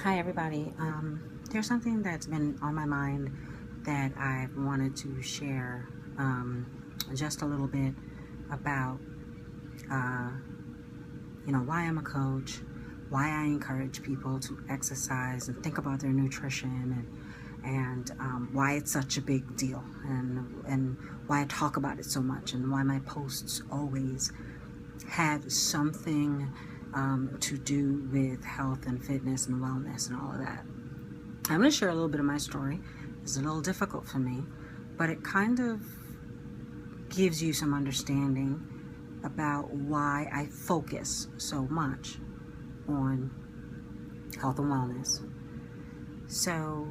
Hi, everybody. There's something that's been on my mind that I wanted to share just a little bit about, uh, why I'm a coach, why I encourage people to exercise and think about their nutrition, and why it's such a big deal, and why I talk about it so much, and why my posts always have something to do with health and fitness and wellness and all of that. I'm going to share a little bit of my story. It's a little difficult for me, but it kind of gives you some understanding about why I focus so much on health and wellness. So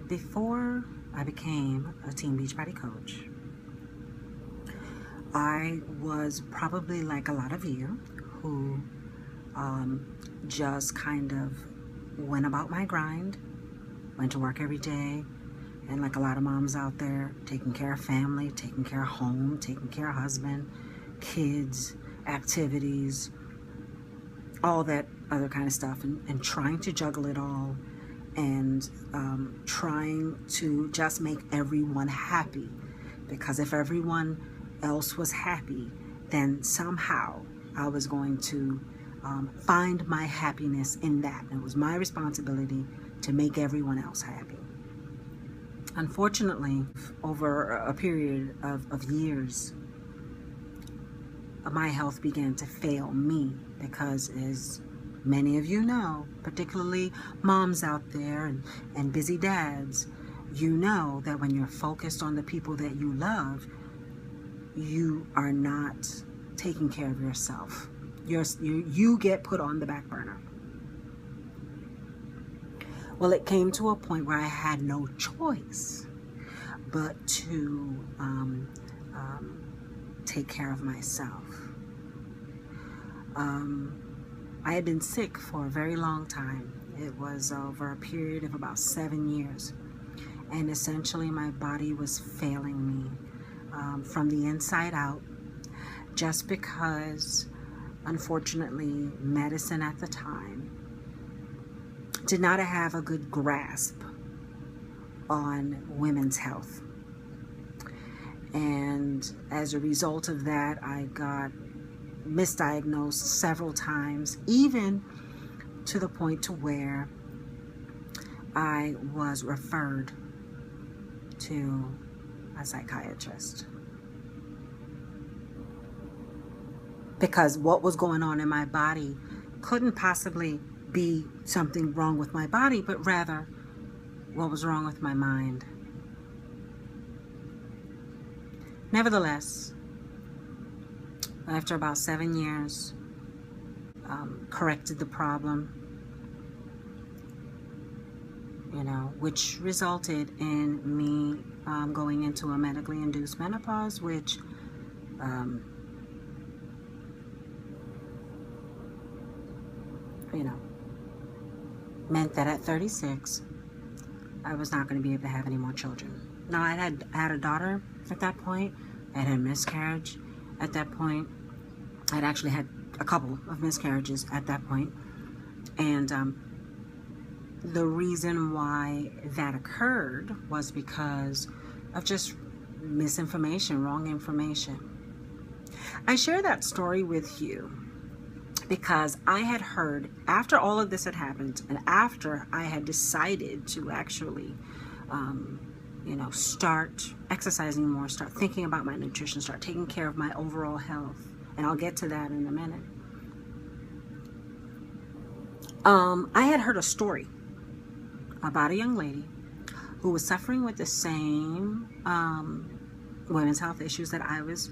before I became a Team Beachbody coach, I was probably like a lot of you who just kind of went about my grind, went to work every day, and like a lot of moms out there, taking care of family, taking care of home, taking care of husband, kids, activities, all that other kind of stuff, and trying to juggle it all, and trying to just make everyone happy, because if everyone else was happy, then somehow I was going to find my happiness in that. And it was my responsibility to make everyone else happy. Unfortunately, over a period of years, my health began to fail me because, as many of you know, particularly moms out there and busy dads, you know that when you're focused on the people that you love, you are not taking care of yourself. You get put on the back burner. Well, it came to a point where I had no choice but to take care of myself. I had been sick for a very long time. It was over a period of about 7 years. And essentially my body was failing me from the inside out, just because, unfortunately, medicine at the time did not have a good grasp on women's health. And as a result of that, I got misdiagnosed several times, even to the point to where I was referred to a psychiatrist, because what was going on in my body couldn't possibly be something wrong with my body, but rather what was wrong with my mind. Nevertheless, after about 7 years, corrected the problem, which resulted in me going into a medically induced menopause, which meant that at 36, I was not going to be able to have any more children. Now, I had a daughter at that point. I had a miscarriage at that point. I'd actually had a couple of miscarriages at that point. And the reason why that occurred was because of just misinformation, wrong information. I share that story with you because I had heard, after all of this had happened, and after I had decided to actually, start exercising more, start thinking about my nutrition, start taking care of my overall health, and I'll get to that in a minute. I had heard a story about a young lady who was suffering with the same women's health issues that I was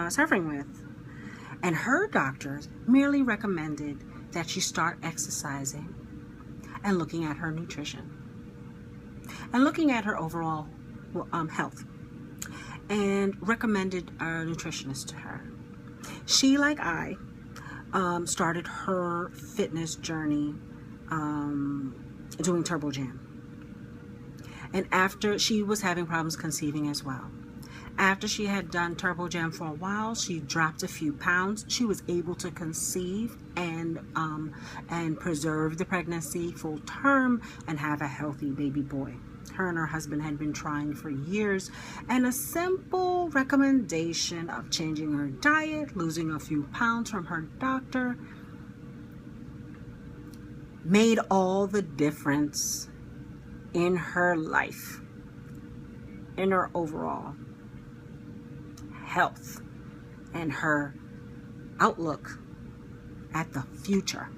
suffering with. And her doctors merely recommended that she start exercising and looking at her nutrition and looking at her overall health, and recommended a nutritionist to her. She, like I, started her fitness journey doing Turbo Jam. And after, she was having problems conceiving as well. After she had done TurboJam for a while, she dropped a few pounds. She was able to conceive and preserve the pregnancy full term and have a healthy baby boy. Her and her husband had been trying for years, and a simple recommendation of changing her diet, losing a few pounds from her doctor, made all the difference in her life, in her overall health and her outlook at the future.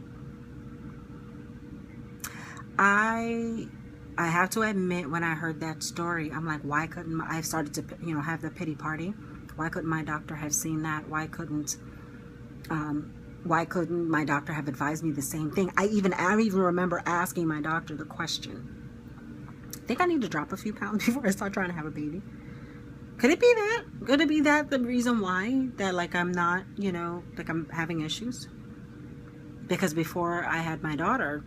I have to admit, when I heard that story, I'm like, why couldn't I started to, have the pity party? Why couldn't my doctor have seen that? Why couldn't my doctor have advised me the same thing? I even remember asking my doctor the question, I think I need to drop a few pounds before I start trying to have a baby. Could it be that? Could it be that the reason why that, like, I'm not, like, I'm having issues? Because before I had my daughter,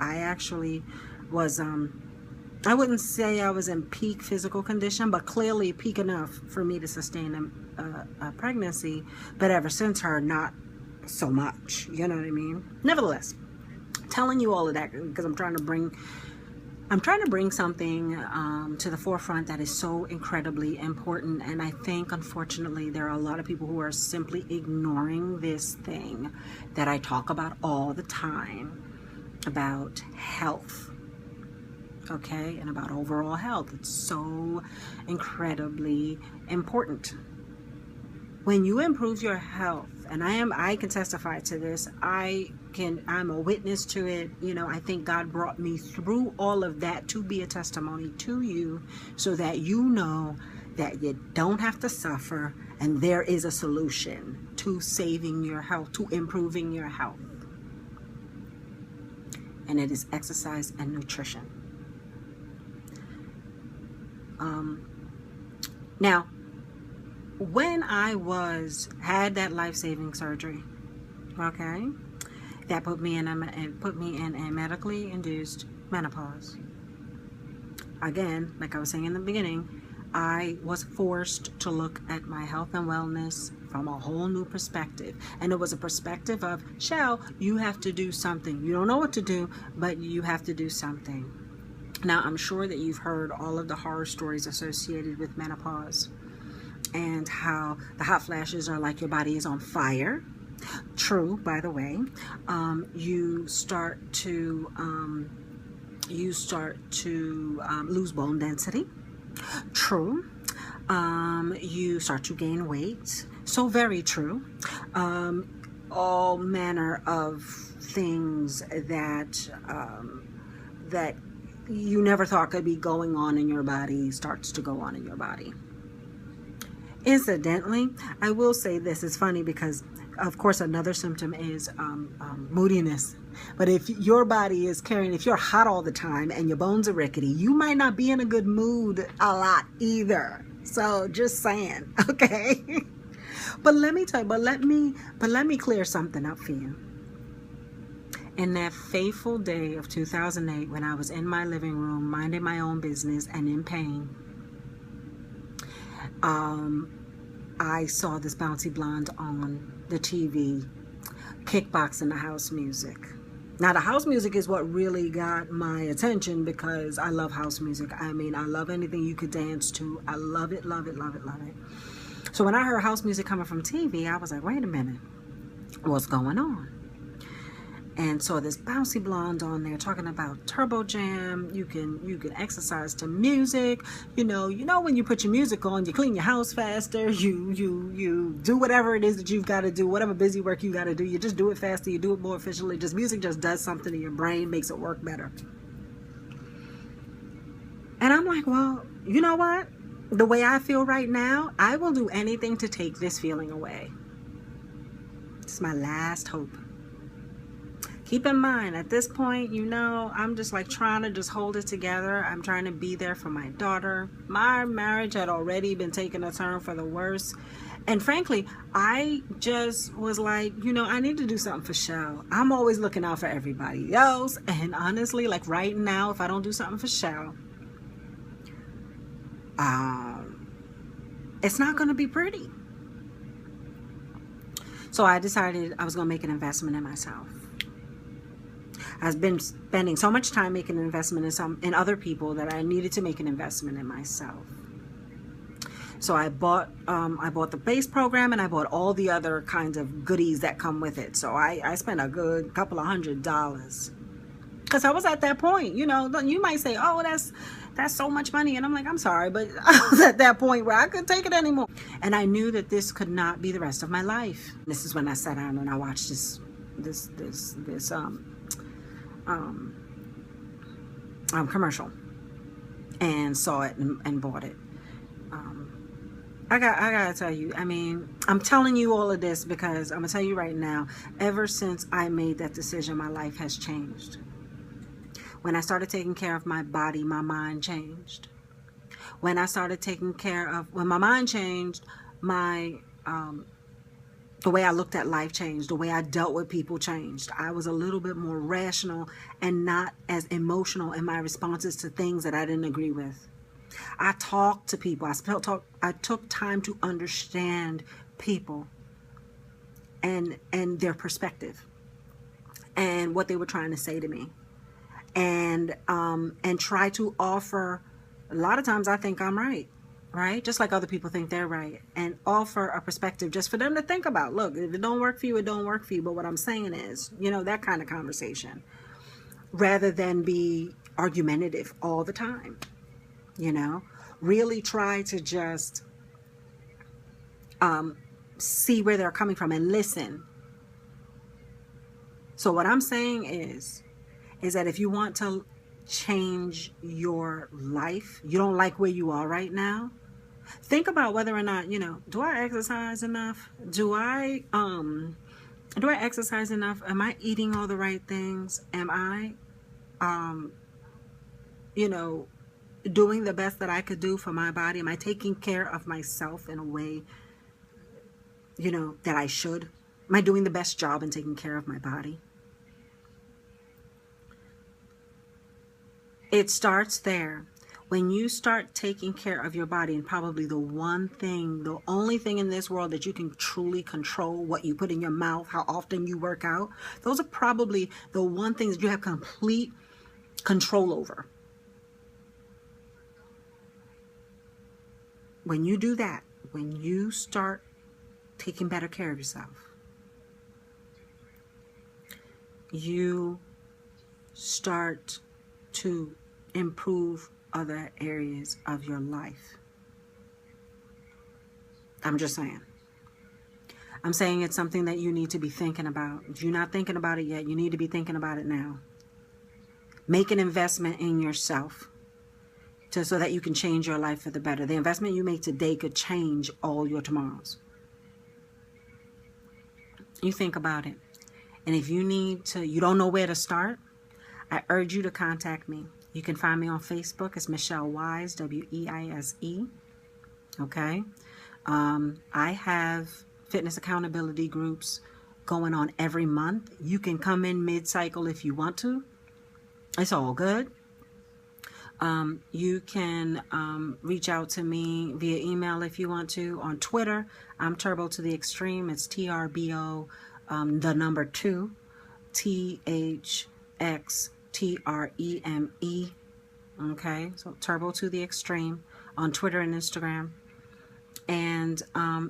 I actually was, I wouldn't say I was in peak physical condition, but clearly peak enough for me to sustain a pregnancy. But ever since her, not so much. You know what I mean? Nevertheless, telling you all of that because I'm trying to bring something to the forefront that is so incredibly important. And I think, unfortunately, there are a lot of people who are simply ignoring this thing that I talk about all the time, about health, okay, and about overall health. It's so incredibly important. When you improve your health, and I can testify to this, I'm a witness to it. I think God brought me through all of that to be a testimony to you, so that you know that you don't have to suffer, and there is a solution to saving your health, to improving your health. And it is exercise and nutrition. Now, when I had that life-saving surgery, okay, that put me in a medically induced menopause. Again, like I was saying in the beginning, I was forced to look at my health and wellness from a whole new perspective. And it was a perspective of, Shell, you have to do something. You don't know what to do, but you have to do something. Now, I'm sure that you've heard all of the horror stories associated with menopause and how the hot flashes are like your body is on fire. True, by the way. You start to lose bone density. True. You start to gain weight. So very true. All manner of things that you never thought could be going on in your body starts to go on in your body. Incidentally, I will say this. It's funny because, of course, another symptom is moodiness. But if your body is if you're hot all the time and your bones are rickety, you might not be in a good mood a lot either. So just saying, okay? But let me tell you, but let me clear something up for you. In that fateful day of 2008, when I was in my living room, minding my own business and in pain, I saw this bouncy blonde on the TV kickboxing the house music. Now, the house music is what really got my attention because I love house music. I mean, I love anything you could dance to. I love it, love it, love it, love it. So when I heard house music coming from TV, I was like, wait a minute, what's going on? And saw this bouncy blonde on there talking about TurboJam. You can exercise to music. You know when you put your music on, you clean your house faster. You do whatever it is that you've got to do, whatever busy work you got to do. You just do it faster. You do it more efficiently. Just music just does something to your brain, makes it work better. And I'm like, well, you know what? The way I feel right now, I will do anything to take this feeling away. It's my last hope. Keep in mind, at this point, I'm just like trying to just hold it together. I'm trying to be there for my daughter. My marriage had already been taking a turn for the worse. And frankly, I just was like, I need to do something for Shell. I'm always looking out for everybody else. And honestly, like right now, if I don't do something for Shell, it's not going to be pretty. So I decided I was going to make an investment in myself. I've been spending so much time making an investment in other people that I needed to make an investment in myself. So I bought the base program, and I bought all the other kinds of goodies that come with it. So I spent a good couple of $100 because I was at that point. You know, you might say, "Oh, that's so much money," and I'm like, "I'm sorry, but I was at that point where I couldn't take it anymore." And I knew that this could not be the rest of my life. This is when I sat down and I watched this commercial and saw it and bought it. I gotta tell you, I mean, I'm telling you all of this because I'm gonna tell you right now, ever since I made that decision, my life has changed. When I started taking care of my body, my mind changed. When I started taking care of, when my mind changed, my the way I looked at life changed. The way I dealt with people changed. I was a little bit more rational and not as emotional in my responses to things that I didn't agree with. I talked to people. I took time to understand people and their perspective and what they were trying to say to me, and try to offer. A lot of times I think I'm right? Just like other people think they're right, and offer a perspective just for them to think about. Look, if it don't work for you, it don't work for you. But what I'm saying is, you know, that kind of conversation, rather than be argumentative all the time. You know, really try to just see where they're coming from and listen. So what I'm saying is that if you want to change your life, you don't like where you are right now, think about whether or not, you know, do I exercise enough? Do I exercise enough? Am I eating all the right things? Am I, you know, doing the best that I could do for my body? Am I taking care of myself in a way, you know, that I should? Am I doing the best job in taking care of my body? It starts there. When you start taking care of your body, and probably the only thing in this world that you can truly control, what you put in your mouth, how often you work out, those are probably the one things that you have complete control over. When you do that, when you start taking better care of yourself, you start to improve other areas of your life. I'm just saying. I'm saying it's something that you need to be thinking about. If you're not thinking about it yet, you need to be thinking about it now. Make an investment in yourself so that you can change your life for the better. The investment you make today could change all your tomorrows. You think about it. And if you don't know where to start, I urge you to contact me. You can find me on Facebook. It's Michelle Weise, Weise. Okay. I have fitness accountability groups going on every month. You can come in mid-cycle if you want to. It's all good. You can reach out to me via email if you want to. On Twitter, I'm Turbo to the Extreme. It's TRBO, the number 2, THXTREME. Okay, so Turbo to the Extreme on Twitter and Instagram. And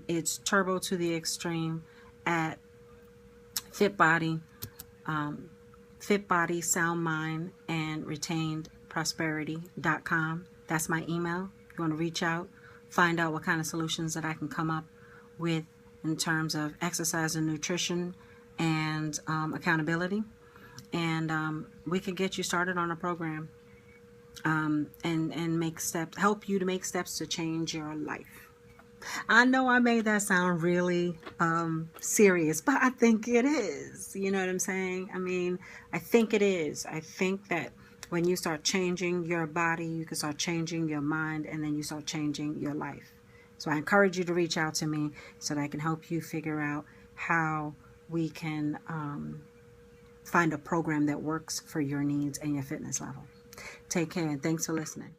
it's Turbo to the Extreme at Fit Body, Sound Mind, and Retained Prosperity.com. That's my email. If you want to reach out, find out what kind of solutions that I can come up with in terms of exercise and nutrition and accountability. And we can get you started on a program and make steps, help you to make steps to change your life. I know I made that sound really serious, but I think it is. You know what I'm saying? I mean, I think it is. I think that when you start changing your body, you can start changing your mind, and then you start changing your life. So I encourage you to reach out to me so that I can help you figure out how we can find a program that works for your needs and your fitness level. Take care, and thanks for listening.